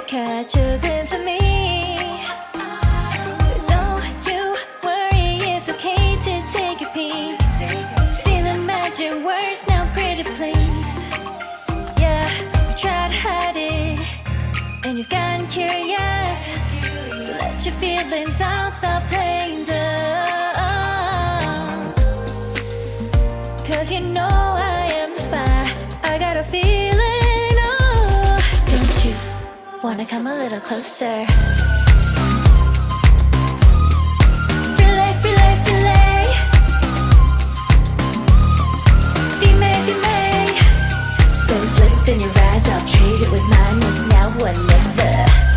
catch a glimpse of me. Don't you worry, it's okay to take a peek. See the magic words now, pretty please. Yeah, you try to hide it, and you've gotten curious. So let your feelings out, stop playing dumb. Cause you know I am the fire, I got a feeling, oh. Don't you wanna come a little closer? Filet, filet, filet. Be may, be may. Those lips in your eyes, I'll trade it with mine. It's now or never.